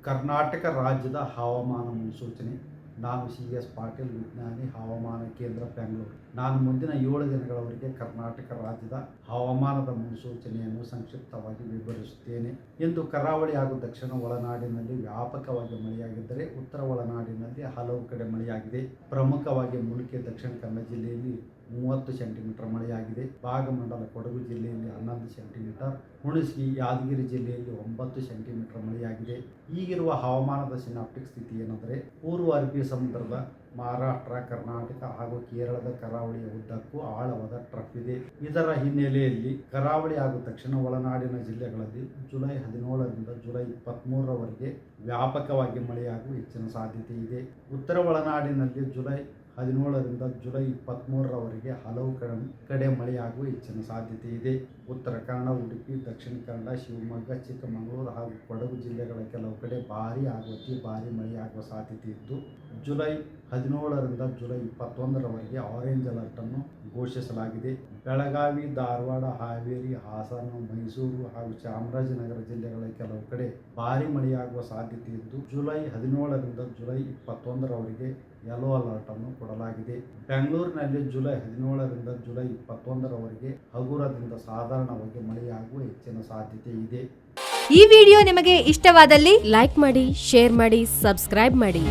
ಕರ್ನಾಟಕ ರಾಜ್ಯದ ಹವಾಮಾನ ಮುನ್ಸೂಚನೆ. ನಾನು CS ಪಾಟೀಲ್, ವಿಜ್ಞಾನಿ, ಹವಾಮಾನ ಕೇಂದ್ರ, ಬೆಂಗಳೂರು. ನಾನು ಮುಂದಿನ 7 ದಿನಗಳವರೆಗೆ ಕರ್ನಾಟಕ ರಾಜ್ಯದ ಹವಾಮಾನದ ಮುನ್ಸೂಚನೆಯನ್ನು ಸಂಕ್ಷಿಪ್ತವಾಗಿ ವಿವರಿಸುತ್ತೇನೆ. ಇಂದು ಕರಾವಳಿ ಹಾಗೂ ದಕ್ಷಿಣ ಒಳನಾಡಿನಲ್ಲಿ ವ್ಯಾಪಕವಾಗಿ ಮಳೆಯಾಗಿದ್ದರೆ, ಉತ್ತರ ಒಳನಾಡಿನಲ್ಲಿ ಹಲವು ಕಡೆ ಮಳೆಯಾಗಿದೆ. ಪ್ರಮುಖವಾಗಿ ಮುಲ್ಕಿ ದಕ್ಷಿಣ ಕನ್ನಡ ಜಿಲ್ಲೆಯಲ್ಲಿ 30 ಸೆಂಟಿಮೀಟರ್ ಮಳೆಯಾಗಿದೆ. ಭಾಗಮಂಡಲ ಕೊಡಗು ಜಿಲ್ಲೆಯಲ್ಲಿ 11 ಸೆಂಟಿಮೀಟರ್, ಹುಣಸಗಿ ಯಾದಗಿರಿ ಜಿಲ್ಲೆಯಲ್ಲಿ 9 ಸೆಂಟಿಮೀಟರ್ ಮಳೆಯಾಗಿದೆ. ಈಗಿರುವ ಹವಾಮಾನದ ಸಿನಾಪ್ಟಿಕ್ ಸ್ಥಿತಿ ಏನೆಂದರೆ, ಪೂರ್ವ ಅರಬ್ಬಿ ಸಮುದ್ರದ ಮಹಾರಾಷ್ಟ್ರ, ಕರ್ನಾಟಕ ಹಾಗೂ ಕೇರಳದ ಕರಾವಳಿಯ ಉದ್ದಕ್ಕೂ ಆಳವಾದ ಟ್ರಫ್ ಇದೆ. ಇದರ ಹಿನ್ನೆಲೆಯಲ್ಲಿ ಕರಾವಳಿ ಹಾಗೂ ದಕ್ಷಿಣ ಒಳನಾಡಿನ ಜಿಲ್ಲೆಗಳಲ್ಲಿ ಜುಲೈ 17ರಿಂದ ಜುಲೈ 23ರವರೆಗೆ ವ್ಯಾಪಕವಾಗಿ ಮಳೆಯಾಗುವ ಹೆಚ್ಚಿನ ಸಾಧ್ಯತೆ ಇದೆ. ಉತ್ತರ ಒಳನಾಡಿನಲ್ಲಿ ಜುಲೈ 17ರಿಂದ ಜುಲೈ 23ರವರೆಗೆ ಹಲವು ಕಡೆ ಮಳೆಯಾಗುವ ಹೆಚ್ಚಿನ ಸಾಧ್ಯತೆ ಇದೆ. ಉತ್ತರ ಕನ್ನಡ, ಉಡುಪಿ, ದಕ್ಷಿಣ ಕನ್ನಡ, ಶಿವಮೊಗ್ಗ, ಚಿಕ್ಕಮಗಳೂರು ಹಾಗೂ ಕೊಡಗು ಜಿಲ್ಲೆಗಳ ಕೆಲವು ಕಡೆ ಭಾರೀ ಹಾಗೂ ಅತಿ ಭಾರೀ ಮಳೆಯಾಗುವ ಸಾಧ್ಯತೆ ಇದ್ದು, ಜುಲೈ 17ರಿಂದ ಜುಲೈ 21ರವರೆಗೆ ಆರೆಂಜ್ ಅಲರ್ಟ್ ಅನ್ನು ಘೋಷಿಸಲಾಗಿದೆ. ಬೆಳಗಾವಿ, ಧಾರವಾಡ, ಹಾವೇರಿ, ಹಾಸನ, ಮೈಸೂರು ಹಾಗೂ ಚಾಮರಾಜನಗರ ಜಿಲ್ಲೆಗಳ ಕೆಲವು ಕಡೆ ಭಾರೀ ಮಳೆಯಾಗುವ ಸಾಧ್ಯತೆ ಇದ್ದು, ಜುಲೈ 17ರಿಂದ ಜುಲೈ 21ರವರೆಗೆ ಯೆಲ್ಲೋ ಅಲರ್ಟ್ ಅನ್ನು ಕೊಡಲಾಗಿದೆ. ಬೆಂಗಳೂರಿನಲ್ಲಿ ಜುಲೈ 17ರಿಂದ ಜುಲೈ 21ರವರೆಗೆ ಹಗುರದಿಂದ ಸಾಧಾರಣವಾಗಿ ಮಳೆಯಾಗುವ ಹೆಚ್ಚಿನ ಸಾಧ್ಯತೆ ಇದೆ. ಈ ವಿಡಿಯೋ ನಿಮಗೆ ಇಷ್ಟವಾದಲ್ಲಿ ಲೈಕ್ ಮಾಡಿ, ಶೇರ್ ಮಾಡಿ, ಸಬ್ಸ್ಕ್ರೈಬ್ ಮಾಡಿ.